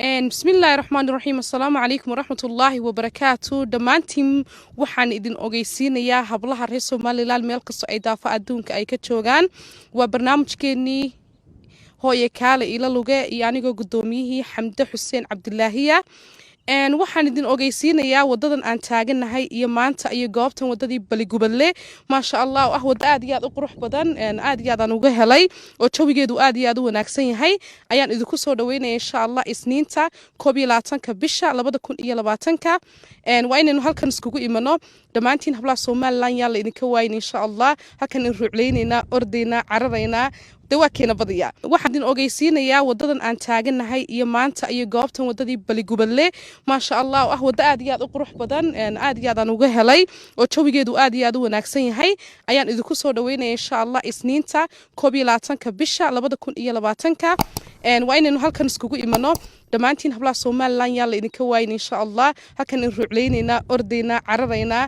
بسم الله الرحمن الرحيم السلام عليكم ورحمة الله وبركاته دمانتيم waxaan idin ogeysiinayaa hablaha reer Soomaaliland meel kasto ay daafa adduunka ay ka joogaan waa barnaamijkeeni hooye kaale ila luge iyo anigoo gudoomiyihii Xamde Xuseen Cabdilaahiya waxaan idin ogeysiinayaa wadadan aan taaganahay iyo maanta iyo goobtan wadadii Baligubadle ma sha Allah ah wada aad iyo aad u qurux badan aad iyo aad aan uga helay oo jawigeedu aad iyo aad u wanaagsan yahay ayaan idinku soo dhaweynayaa insha Allah isniinta 12 bisha 2020 waa inaynu halkan iskugu imano dhamaantiin hablaha Soomaaliland yaa la idinka waayin insha Allah halkan in ruucleynayna ordayna cararayna dawakeena badiya waxaan idin ogeysiinayaa wadadan aan taaganahay iyo maanta iyo goobtan wadadii Baligubadle ma sha Allah ah wada aad iyo aad u qurux badan aad iyo aad aan uga helay oo jawigeedu aad iyo aad u wanaagsan yahay ayaan idinku soo dhaweynayaa insha Allah isniinta 12 bisha 2020 waa inaynu halkan iskugu imano dhamaantiin hablaha Soomaaliland yaa la idinka waayin insha Allah halkan in ruucleynayna ordayna cararayna